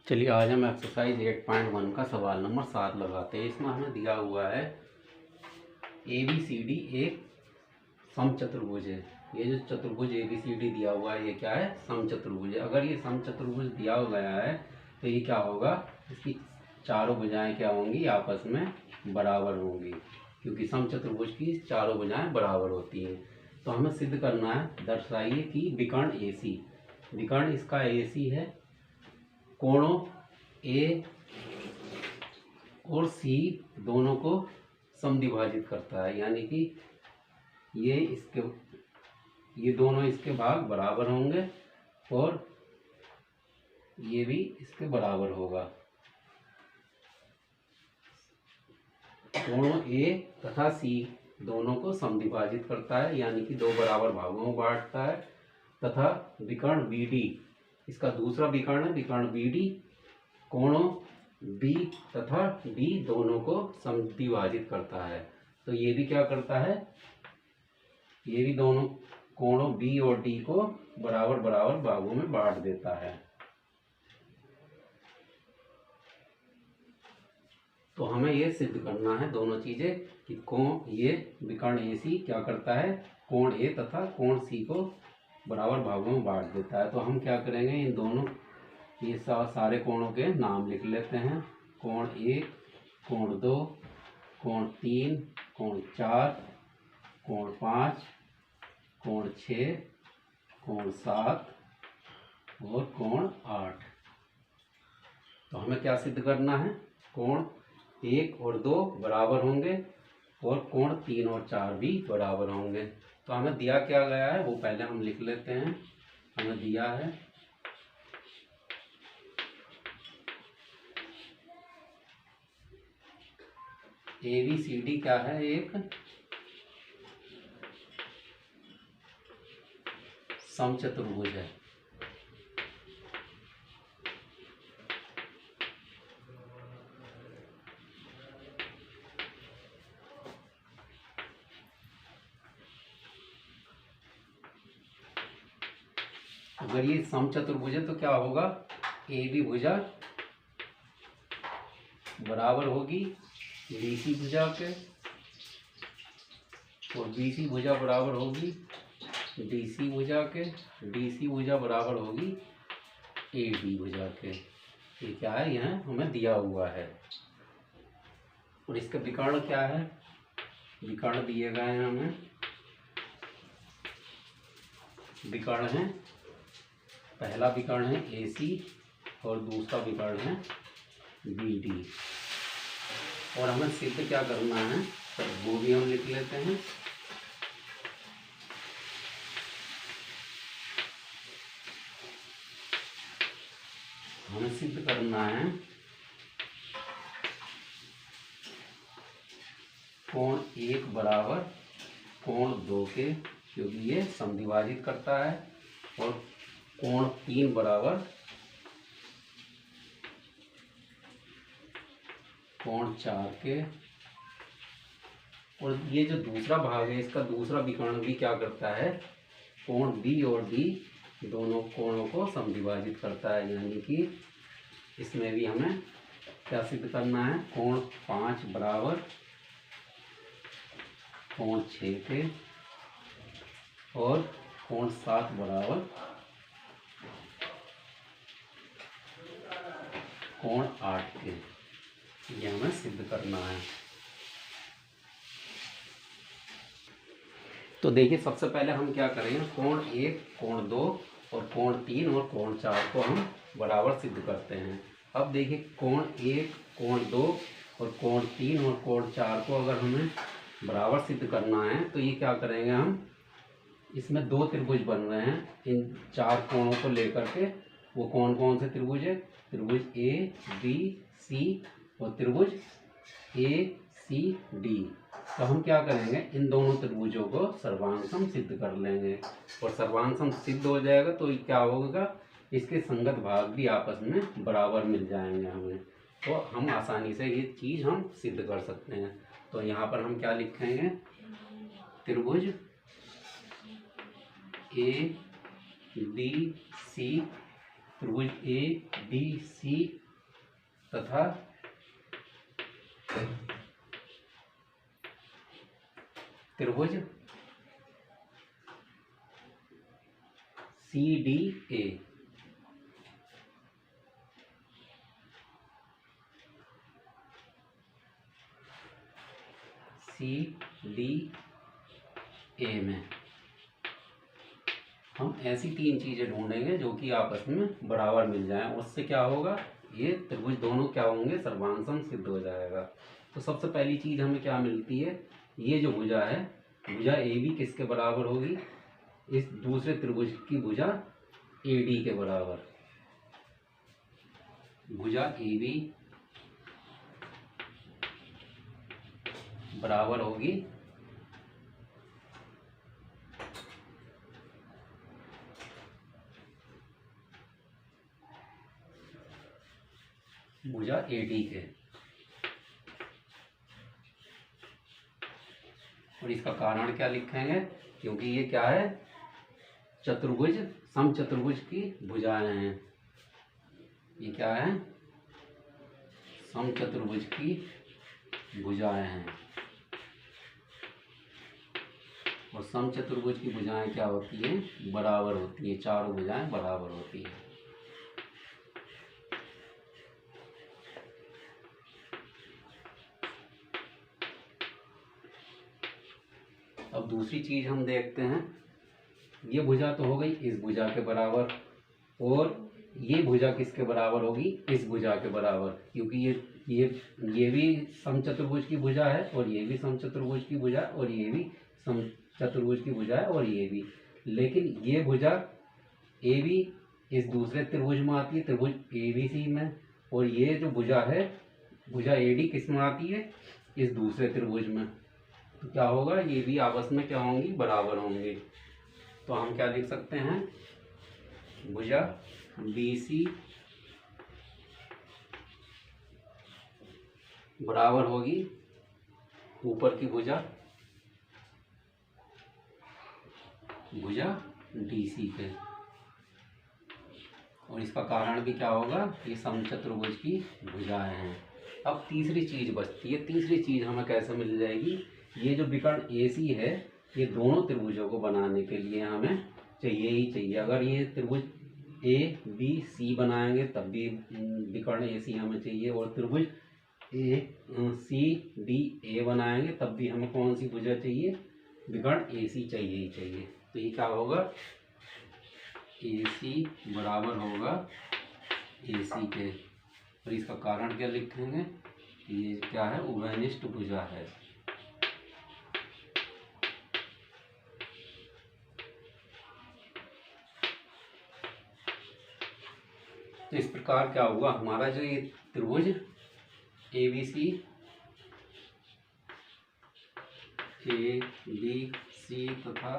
चलिए आज हम एक्सरसाइज 8.1 का सवाल नंबर 7 लगाते हैं। इसमें हमें दिया हुआ है ABCD एक समचतुर्भुज है। ये जो चतुर्भुज ABCD दिया हुआ है ये क्या है? समचतुर्भुज है। अगर ये समचतुर्भुज दिया गया है तो ये क्या होगा, इसकी चारों भुजाएं क्या होंगी, आपस में बराबर होंगी, क्योंकि समचतुर्भुज की चारों भुजाएं बराबर होती हैं। तो हमें सिद्ध करना है, दर्शाइए कि विकर्ण AC, विकर्ण इसका AC है, कोणों A और C दोनों को समद्विभाजित करता है, यानी कि ये दोनों इसके भाग बराबर होंगे और ये भी इसके बराबर होगा। कोणों A तथा C दोनों को समद्विभाजित करता है, यानी कि दो बराबर भागों में बांटता है, तथा विकर्ण BD, इसका दूसरा विकर्ण है विकर्ण BD, कोणों B तथा D दोनों को समद्विभाजित करता है। तो ये भी क्या करता है, ये भी दोनों कोणों B और D को बराबर बराबर भागों में बांट देता है। तो हमें ये सिद्ध करना है दोनों चीजें कि ये विकर्ण AC क्या करता है, कोण A तथा कोण C को बराबर भागों में बांट देता है। तो हम क्या करेंगे, इन दोनों ये सारे कोणों के नाम लिख लेते हैं। कोण 1, कोण 2, कोण 3, कोण 4, कोण 5, कोण 6, कोण 7 और कोण 8। तो हमें क्या सिद्ध करना है, कोण 1 और 2 बराबर होंगे और कोण 3 और 4 भी बराबर होंगे। तो हमें दिया क्या गया है वो पहले हम लिख लेते हैं। हमें दिया है ABCD क्या है, एक समचतुर्भुज है। अगर ये समचतुर्भुज है तो क्या होगा, AB भुजा बराबर होगी BC भुजा के और BC भुजा बराबर होगी DC भुजा के, DC भुजा बराबर होगी AD भुजा के। ये क्या है, यह हमें दिया हुआ है। और इसका विकर्ण क्या है, विकर्ण दिए गए हैं हमें, विकर्ण है, पहला विकर्ण है AC और दूसरा विकर्ण है BD। और हमें सिद्ध क्या करना है तो वो भी हम लिख लेते हैं। हमें सिद्ध करना है कोण 1 बराबर कोण 2 के, क्योंकि ये समद्विभाजित करता है, और कोण 3 बराबर कोण 4 के। और ये जो दूसरा भाग है इसका दूसरा विकर्ण भी क्या करता है, कोण B और D दोनों कोणों को समद्विभाजित करता है, यानी कि इसमें भी हमें क्या सिद्ध करना है, कोण 5 बराबर कोण 6 के और कोण 7 बराबर कोण 8 के। ये हमें सिद्ध करना है। तो देखिए सबसे पहले हम क्या करेंगे, कोण 1, कोण 2 और कोण 3 और कोण 4 को हम बराबर सिद्ध करते हैं। अब देखिए कोण 1, कोण 2 और कोण 3 और कोण 4 को अगर हमें बराबर सिद्ध करना है तो ये क्या करेंगे, हम इसमें दो त्रिभुज बन रहे हैं, इन चार कोणों को लेकर के। वो कौन कौन से त्रिभुज है, त्रिभुज ABC और त्रिभुज ACD। तो हम क्या करेंगे, इन दोनों त्रिभुजों को सर्वांगसम सिद्ध कर लेंगे, और सर्वांगसम सिद्ध हो जाएगा तो क्या होगा, इसके संगत भाग भी आपस में बराबर मिल जाएंगे हमें। तो हम आसानी से ये चीज़ हम सिद्ध कर सकते हैं। तो यहाँ पर हम क्या लिखेंगे, त्रिभुज ABCD त्रिभुज ए बी सी तथा त्रिभुज C D A. C D A में हम ऐसी तीन चीजें ढूंढेंगे जो कि आपस में बराबर मिल जाएं। उससे क्या होगा, ये त्रिभुज दोनों क्या होंगे, सर्वांग सिद्ध हो जाएगा। तो सबसे पहली चीज हमें क्या मिलती है, ये जो भुजा है, भुजा ए बी किसके बराबर होगी, इस दूसरे त्रिभुज की भुजा ए डी के बराबर। भुजा ए बी बराबर होगी भुजा ए डी के। और इसका कारण क्या लिखेंगे, क्योंकि ये क्या है, चतुर्भुज समचतुर्भुज की भुजाएं हैं। ये क्या है, समचतुर्भुज की भुजाएं हैं। और समचतुर्भुज की भुजाएं क्या होती हैं, बराबर होती है। चारों भुजाएं बराबर होती हैं। अब दूसरी चीज हम देखते हैं, ये भुजा तो हो गई इस भुजा के बराबर, और ये भुजा किसके बराबर होगी, इस भुजा के बराबर, क्योंकि ये भी समचतुर्भुज की भुजा है, और ये भी समचतुर्भुज की भुजा, और ये भी समचतुर्भुज की भुजा है, और ये भी। लेकिन ये भुजा ए बी इस दूसरे त्रिभुज में आती है, त्रिभुज ए बी सी में, और ये जो भुजा है, भुजा ए डी किस में आती है, इस दूसरे त्रिभुज में। तो क्या होगा, ये भी आपस में क्या होंगी, बराबर होंगे। तो हम क्या लिख सकते हैं, भुजा बी सी बराबर होगी ऊपर की भुजा डी सी के। और इसका कारण भी क्या होगा, ये समचतुर्भुज की भुजाएं हैं। अब तीसरी चीज बचती है। तीसरी चीज हमें कैसे मिल जाएगी, ये जो विकर्ण ए सी है, ये दोनों त्रिभुजों को बनाने के लिए हमें चाहिए ही चाहिए। अगर ये त्रिभुज ए बी सी बनाएंगे तब भी विकर्ण ए सी हमें चाहिए, और त्रिभुज ए सी डी ए बनाएंगे तब भी हमें कौन सी भुजा चाहिए, विकर्ण ए सी चाहिए ही चाहिए। तो ये क्या होगा, ए सी बराबर होगा ए सी के। और इसका कारण क्या लिखेंगे, ये क्या है, उभयनिष्ठ भुजा है। तो इस प्रकार क्या हुआ, हमारा जो ये त्रिभुज ए बी सी तथा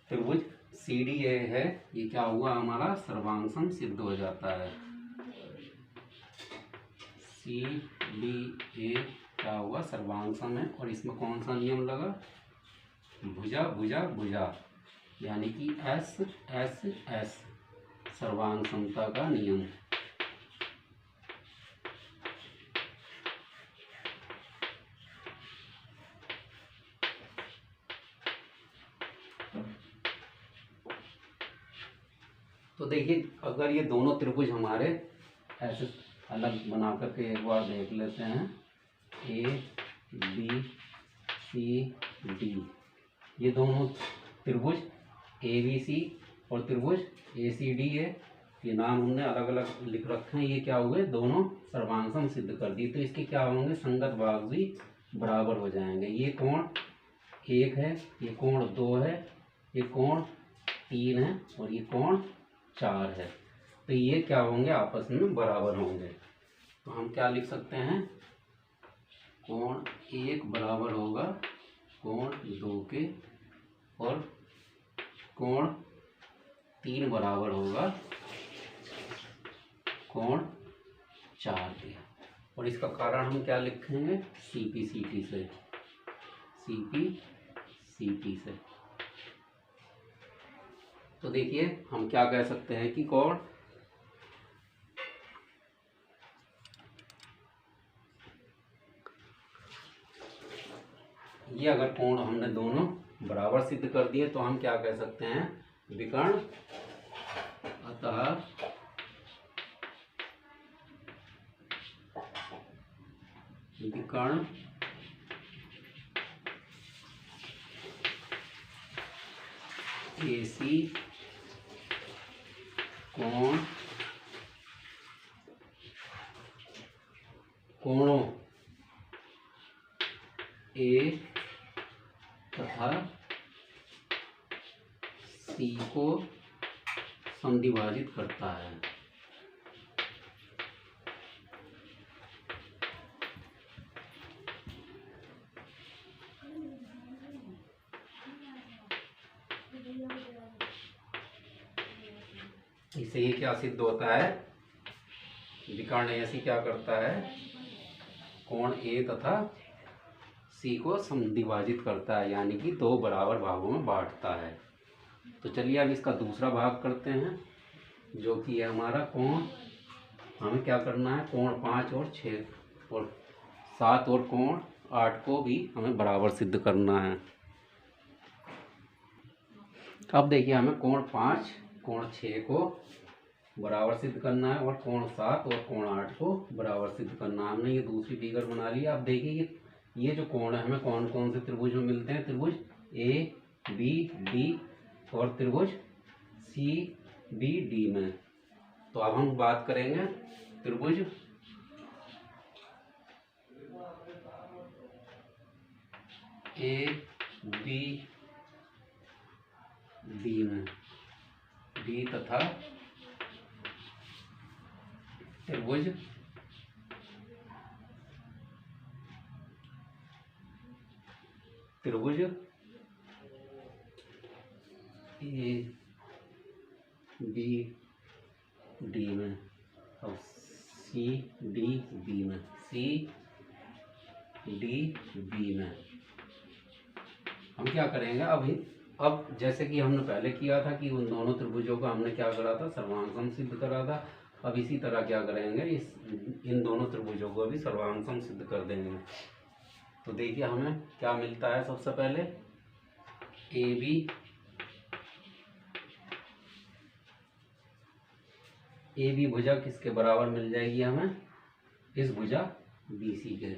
त्रिभुज सी डी ए है, ये क्या हुआ, हमारा सर्वांग सिद्ध हो जाता है। सी डी ए क्या हुआ, सर्वांग है। और इसमें कौन सा नियम लगा, भुजा भुजा भुजा, यानी कि एस एस एस, सर्वांग समता का नियम। तो देखिए, अगर ये दोनों त्रिभुज हमारे ऐसे अलग बना करके एक बार देख लेते हैं, ए बी सी डी, ये दोनों त्रिभुज ए बी सी और त्रिभुज ए सी डी है, ये नाम हमने अलग अलग लिख रखे हैं। ये क्या हुए, दोनों सर्वांग सिद्ध कर दी। तो इसके क्या होंगे, संगत भाग भी बराबर हो जाएंगे। ये कोण 1 है, ये कोण 2 है, ये कोण 3 है, और ये कोण 4 है। तो ये क्या होंगे, आपस में बराबर होंगे। तो हम क्या लिख सकते हैं, कोण 1 बराबर होगा कोण 2 के, और कोण 3 बराबर होगा कोण 4 के। और इसका कारण हम क्या लिखेंगे, सी पी सी टी से, सी पी सी टी से। तो देखिए हम क्या कह सकते हैं कि कोण ये अगर कोण हमने दोनों बराबर सिद्ध कर दिए तो हम क्या कह सकते हैं, विकर्ण। अतः विकर्ण AC कोण कोणों A तथा C को समद्विभाजित करता है। इससे ये क्या सिद्ध होता है, विकर्ण AC क्या करता है, कोण A तथा C को समद्विभाजित करता है, यानी कि दो बराबर भागों में बांटता है। तो चलिए अब इसका दूसरा भाग करते हैं, जो कि है हमारा कोण। हमें क्या करना है, कोण 5 और 6 और 7 और कोण 8 को भी हमें बराबर सिद्ध करना है। अब देखिए हमें कोण 5 कोण 6 को बराबर सिद्ध करना है और कोण 7 और कोण 8 को बराबर सिद्ध करना है। हमने ये दूसरी फिगर बना ली। अब देखिए ये जो कोण है हमें कौन कौन से त्रिभुज में मिलते हैं, त्रिभुज ABD और त्रिभुज CBD में। तो अब हम बात करेंगे त्रिभुज ABD में, D तथा त्रिभुज ABD में और CDB में हम क्या करेंगे। अब जैसे कि हमने पहले किया था कि उन दोनों त्रिभुजों को हमने क्या करा था, सर्वांग सिद्ध करा था। अब इसी तरह क्या करेंगे, इन दोनों त्रिभुजों को भी सर्वांग सिद्ध कर देंगे। तो देखिए हमें क्या मिलता है, सबसे पहले AB भुजा किसके बराबर मिल जाएगी हमें, इस भुजा BC के।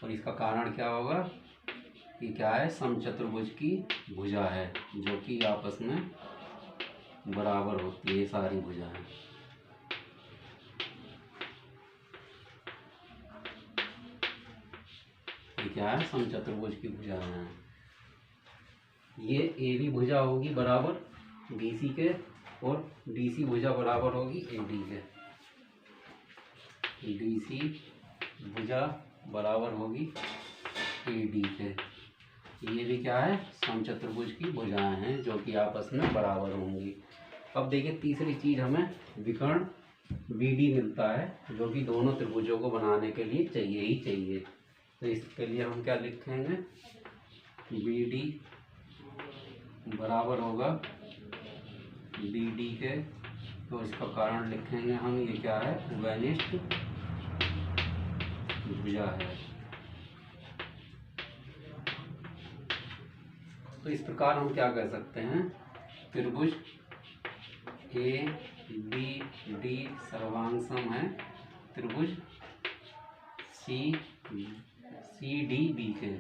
और इसका कारण क्या होगा कि क्या है, समचतुर्भुज की भुजा है जो कि आपस में बराबर होती है, सारी भुजाएं। ये क्या है, समचतुर्भुज की भुजाएं हैं। ये AB भुजा होगी बराबर BC के और DC भुजा बराबर होगी AD के। DC भुजा बराबर होगी AD के। ये भी क्या है, समचतुर्भुज की भुजाएं हैं जो कि आपस में बराबर होंगी। अब देखिए तीसरी चीज हमें विकर्ण BD मिलता है जो कि दोनों त्रिभुजों को बनाने के लिए चाहिए ही चाहिए। तो इसके लिए हम क्या लिखेंगे, BD बराबर होगा BD के। तो इसका कारण लिखेंगे हम, ये क्या है, उभयनिष्ठ भुजा है। तो इस प्रकार हम क्या कह सकते हैं, त्रिभुज ABD सर्वांग सम है त्रिभुज CDB के।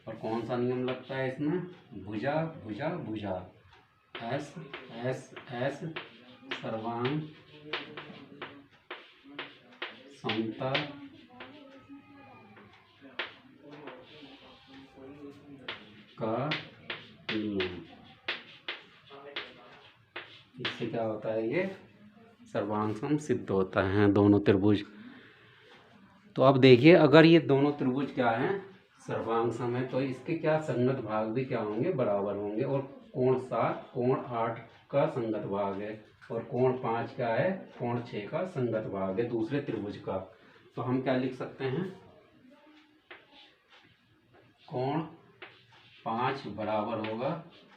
और कौन सा नियम लगता है इसमें, भुजा भुजा भुजा, S सर्वांग समता का नियम। इससे क्या होता है, ये सर्वांग सम सिद्ध होता है दोनों त्रिभुज। तो अब देखिए अगर ये दोनों त्रिभुज क्या हैं, सर्वांग सम है, तो इसके क्या संगत भाग भी क्या होंगे, बराबर होंगे। और कोण 7 कोण 8 का संगत भाग है और कोण 5 क्या है, कोण 6 का संगत भाग है दूसरे त्रिभुज का। तो हम क्या लिख सकते हैं, कोण 5 बराबर होगा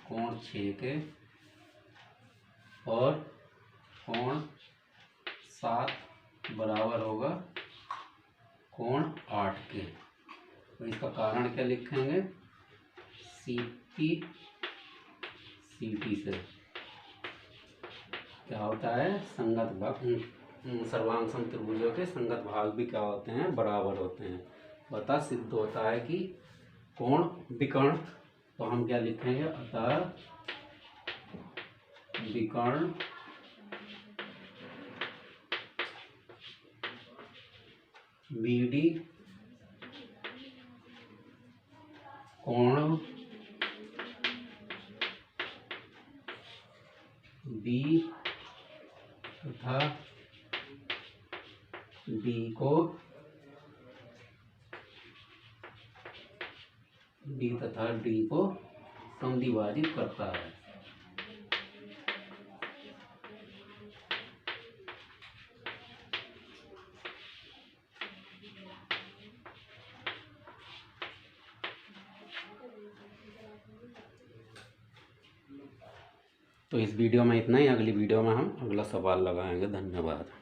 कोण 6 के, और कोण 7 बराबर होगा कोण 8 के। तो इसका कारण क्या लिखेंगे, CP CT से क्या होता है, संगत भाग, सर्वांग समत्रिभुजों के संगत भाग भी क्या होते हैं, बराबर होते हैं। अतः सिद्ध होता है कि कोण विकर्ण, तो हम क्या लिखेंगे, अतः विकर्ण BD कोण B तथा D को समद्विभाजित करता है। तो इस वीडियो में इतना ही, अगली वीडियो में हम अगला सवाल लगाएंगे। धन्यवाद।